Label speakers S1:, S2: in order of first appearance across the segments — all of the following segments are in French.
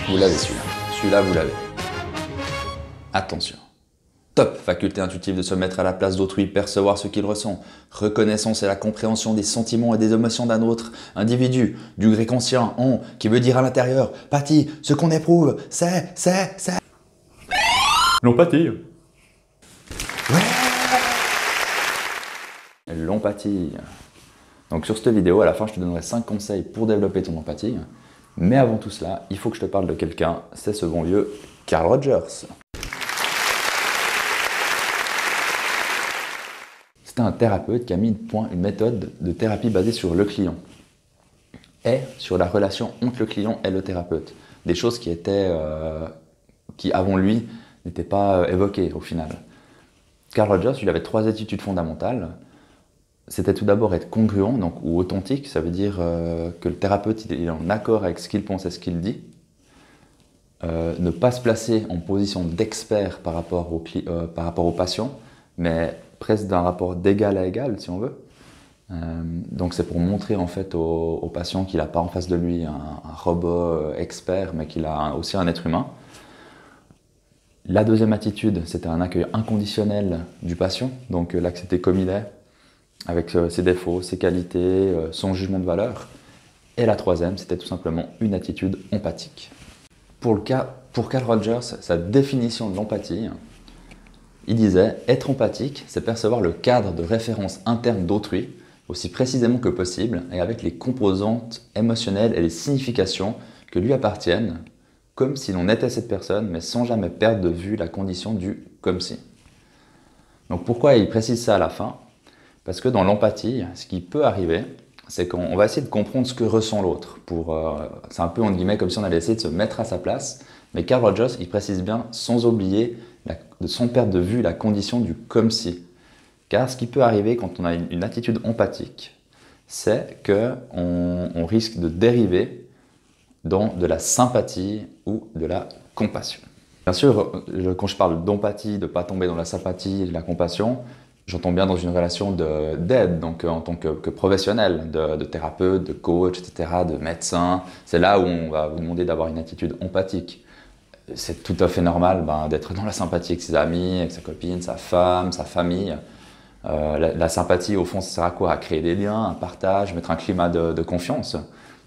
S1: Vous l'avez celui-là. Celui-là, vous l'avez. Attention. Top, faculté intuitive de se mettre à la place d'autrui, percevoir ce qu'il ressent. Reconnaissance et la compréhension des sentiments et des émotions d'un autre individu. Du grec ancien, on, qui veut dire à l'intérieur, pathie, ce qu'on éprouve, c'est.
S2: L'empathie.
S1: Ouais. L'empathie. Donc sur cette vidéo, à la fin, je te donnerai 5 conseils pour développer ton empathie. Mais avant tout cela, il faut que je te parle de quelqu'un, c'est ce bon vieux Carl Rogers. C'est un thérapeute qui a mis une méthode de thérapie basée sur le client et sur la relation entre le client et le thérapeute. Des choses qui avant lui, n'étaient pas évoquées au final. Carl Rogers, il avait 3 attitudes fondamentales. C'était tout d'abord être congruent, donc, ou authentique, ça veut dire que le thérapeute il est en accord avec ce qu'il pense et ce qu'il dit. Ne pas se placer en position d'expert par rapport au patient, mais presque d'un rapport d'égal à égal, si on veut. Donc c'est pour montrer en fait au patient qu'il n'a pas en face de lui un robot expert, mais qu'il a aussi un être humain. La deuxième attitude, c'était un accueil inconditionnel du patient, donc l'accepter comme il est, avec ses défauts, ses qualités, son jugement de valeur. Et la troisième, c'était tout simplement une attitude empathique. Pour Carl Rogers, sa définition de l'empathie, il disait « Être empathique, c'est percevoir le cadre de référence interne d'autrui, aussi précisément que possible, et avec les composantes émotionnelles et les significations que lui appartiennent, comme si l'on était cette personne, mais sans jamais perdre de vue la condition du « comme si ». Donc pourquoi il précise ça à la fin? Parce que dans l'empathie, ce qui peut arriver, c'est qu'on va essayer de comprendre ce que ressent l'autre. C'est un peu, entre guillemets, comme si on allait essayer de se mettre à sa place. Mais Carl Rogers, il précise bien, sans oublier, sans perdre de vue la condition du « comme si ». Car ce qui peut arriver quand on a une attitude empathique, c'est qu'on risque de dériver dans de la sympathie ou de la compassion. Bien sûr, quand je parle d'empathie, de ne pas tomber dans la sympathie et la compassion, j'entends bien dans une relation d'aide, donc en tant que professionnel, de thérapeute, de coach, etc., de médecin. C'est là où on va vous demander d'avoir une attitude empathique. C'est tout à fait normal d'être dans la sympathie avec ses amis, avec sa copine, sa femme, sa famille. La sympathie, au fond, ça sert à quoi? À créer des liens, un partage, mettre un climat de confiance.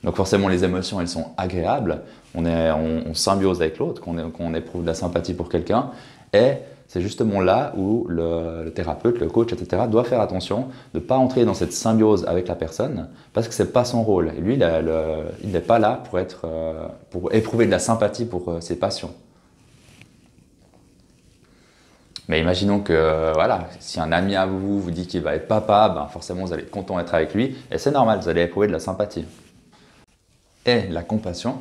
S1: Donc forcément, les émotions, elles sont agréables. On symbiose avec l'autre, qu'on éprouve de la sympathie pour quelqu'un. Et c'est justement là où le thérapeute, le coach, etc. doit faire attention de ne pas entrer dans cette symbiose avec la personne parce que ce n'est pas son rôle. Et lui, il n'est pas là pour éprouver de la sympathie pour ses patients. Mais imaginons que si un ami à vous dit qu'il va être papa, forcément vous allez être content d'être avec lui. Et c'est normal, vous allez éprouver de la sympathie. Et la compassion.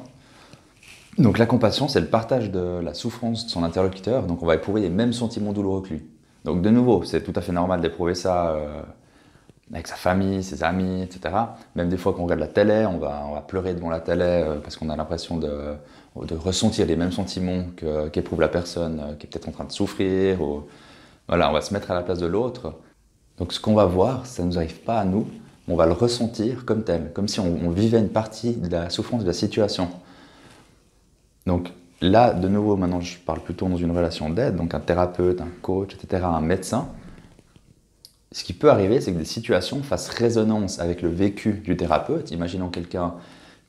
S1: Donc la compassion, c'est le partage de la souffrance de son interlocuteur, donc on va éprouver les mêmes sentiments douloureux que lui. Donc de nouveau, c'est tout à fait normal d'éprouver ça avec sa famille, ses amis, etc. Même des fois quand on regarde la télé, on va pleurer devant la télé parce qu'on a l'impression de ressentir les mêmes sentiments qu'éprouve la personne qui est peut-être en train de souffrir. Voilà, on va se mettre à la place de l'autre. Donc ce qu'on va voir, ça ne nous arrive pas à nous, on va le ressentir comme tel, comme si on vivait une partie de la souffrance de la situation. Donc là, de nouveau, maintenant je parle plutôt dans une relation d'aide, donc un thérapeute, un coach, etc., un médecin. Ce qui peut arriver, c'est que des situations fassent résonance avec le vécu du thérapeute. Imaginons quelqu'un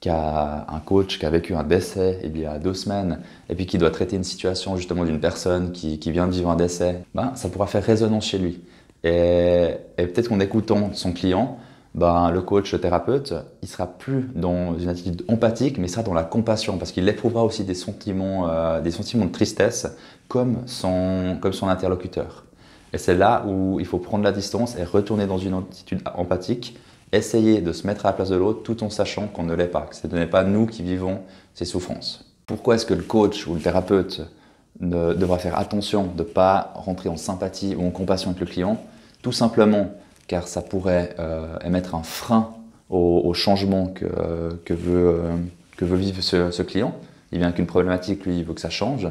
S1: qui a un coach qui a vécu un décès il y a 2 semaines et puis qui doit traiter une situation justement d'une personne qui vient de vivre un décès. Ça pourra faire résonance chez lui. Et peut-être qu'en écoutant son client, le coach, le thérapeute, il sera plus dans une attitude empathique, mais il sera dans la compassion, parce qu'il éprouvera aussi des sentiments de tristesse comme son interlocuteur. Et c'est là où il faut prendre la distance et retourner dans une attitude empathique, essayer de se mettre à la place de l'autre tout en sachant qu'on ne l'est pas, que ce n'est pas nous qui vivons ces souffrances. Pourquoi est-ce que le coach ou le thérapeute devra faire attention de ne pas rentrer en sympathie ou en compassion avec le client? Tout simplement car ça pourrait émettre un frein au changement que veut vivre ce client. Il vient qu'une problématique, lui, il veut que ça change.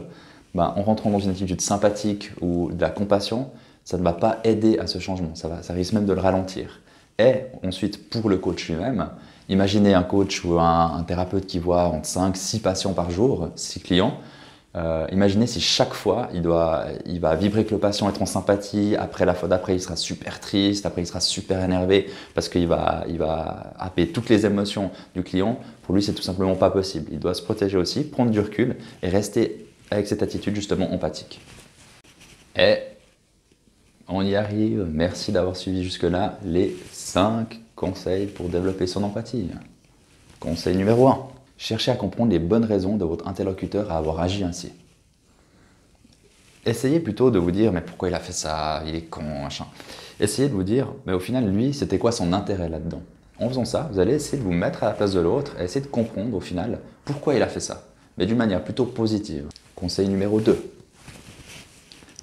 S1: En rentrant dans une attitude sympathique ou de la compassion, ça ne va pas aider à ce changement, ça risque même de le ralentir. Et ensuite, pour le coach lui-même, Imaginez un coach ou un thérapeute qui voit entre 5, 6 patients par jour, 6 clients. Imaginez si chaque fois, il va vibrer que le patient est en sympathie, après la fois d'après, il sera super triste, après il sera super énervé parce qu'il va happer toutes les émotions du client. Pour lui, c'est tout simplement pas possible. Il doit se protéger aussi, prendre du recul et rester avec cette attitude justement empathique. Et on y arrive. Merci d'avoir suivi jusque-là les 5 conseils pour développer son empathie. Conseil numéro 1. Cherchez à comprendre les bonnes raisons de votre interlocuteur à avoir agi ainsi. Essayez plutôt de vous dire, mais pourquoi il a fait ça, il est con, machin. Essayez de vous dire, mais au final, lui, c'était quoi son intérêt là-dedans? En faisant ça, vous allez essayer de vous mettre à la place de l'autre et essayer de comprendre au final pourquoi il a fait ça, mais d'une manière plutôt positive. Conseil numéro 2.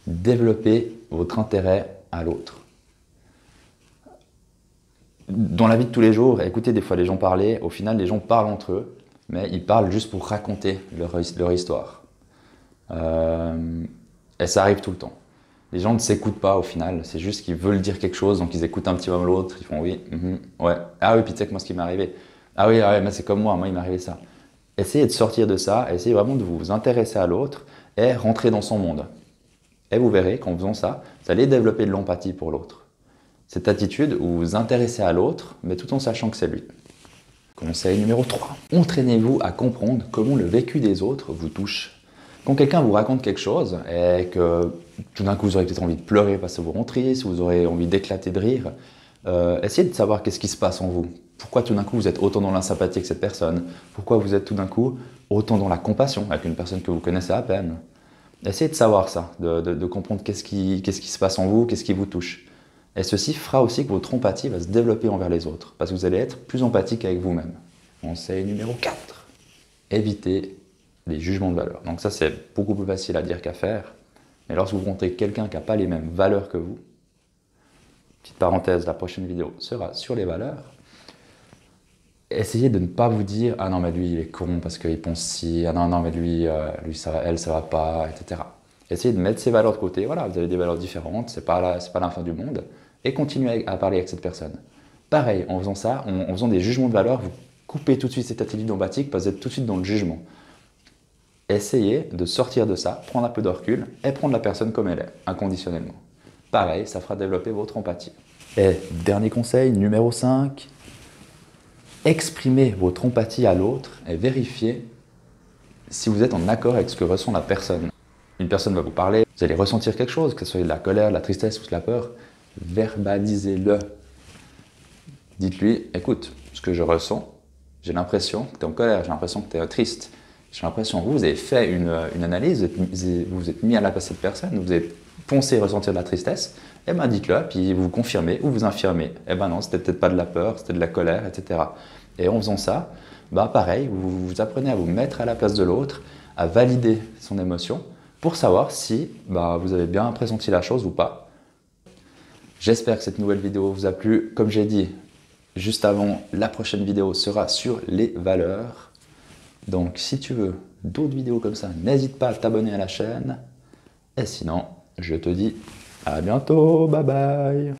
S1: Développez votre intérêt à l'autre. Dans la vie de tous les jours, écoutez des fois les gens parler, au final les gens parlent entre eux, mais ils parlent juste pour raconter leur histoire. Et ça arrive tout le temps. Les gens ne s'écoutent pas au final, c'est juste qu'ils veulent dire quelque chose, donc ils écoutent un petit peu l'autre, ils font oui, ouais, ah oui, puis tu sais que moi ce qui m'est arrivé, ah oui, mais c'est comme moi il m'est arrivé ça. Essayez de sortir de ça, essayez vraiment de vous intéresser à l'autre et rentrer dans son monde. Et vous verrez qu'en faisant ça, vous allez développer de l'empathie pour l'autre. Cette attitude où vous vous intéressez à l'autre, mais tout en sachant que c'est lui. Conseil numéro 3. Entraînez-vous à comprendre comment le vécu des autres vous touche. Quand quelqu'un vous raconte quelque chose et que tout d'un coup vous aurez peut-être envie de pleurer parce que vous rentrez triste, vous aurez envie d'éclater de rire, essayez de savoir qu'est-ce qui se passe en vous. Pourquoi tout d'un coup vous êtes autant dans la sympathie avec cette personne? Pourquoi vous êtes tout d'un coup autant dans la compassion avec une personne que vous connaissez à peine? Essayez de savoir ça, de comprendre qu'est-ce qui se passe en vous, qu'est-ce qui vous touche. Et ceci fera aussi que votre empathie va se développer envers les autres, parce que vous allez être plus empathique avec vous-même. Conseil numéro 4. Évitez les jugements de valeur. Donc ça, c'est beaucoup plus facile à dire qu'à faire. Mais lorsque vous rencontrez quelqu'un qui n'a pas les mêmes valeurs que vous, petite parenthèse, la prochaine vidéo sera sur les valeurs, essayez de ne pas vous dire « Ah non, mais lui, il est con parce qu'il pense ci. Ah non, mais lui elle, ça va pas, etc. » Essayez de mettre ses valeurs de côté. Voilà, vous avez des valeurs différentes, c'est pas la fin du monde. Et continuez à parler avec cette personne. Pareil, en faisant ça, en faisant des jugements de valeur, vous coupez tout de suite cette attitude empathique parce que vous êtes tout de suite dans le jugement. Essayez de sortir de ça, prendre un peu de recul et prendre la personne comme elle est, inconditionnellement. Pareil, ça fera développer votre empathie. Et dernier conseil, numéro 5, exprimez votre empathie à l'autre et vérifiez si vous êtes en accord avec ce que ressent la personne. Une personne va vous parler, vous allez ressentir quelque chose, que ce soit de la colère, de la tristesse ou de la peur, verbalisez-le. Dites-lui, écoute, ce que je ressens, j'ai l'impression que tu es en colère, j'ai l'impression que tu es triste, j'ai l'impression que vous avez fait une analyse, vous vous êtes mis à la place de cette personne, vous avez pensé ressentir de la tristesse, et bien dites-le, puis vous confirmez ou vous infirmez. Eh ben non, c'était peut-être pas de la peur, c'était de la colère, etc. Et en faisant ça, pareil, vous apprenez à vous mettre à la place de l'autre, à valider son émotion, pour savoir si vous avez bien pressenti la chose ou pas. J'espère que cette nouvelle vidéo vous a plu. Comme j'ai dit juste avant, la prochaine vidéo sera sur les valeurs. Donc si tu veux d'autres vidéos comme ça, n'hésite pas à t'abonner à la chaîne. Et sinon, je te dis à bientôt, bye bye.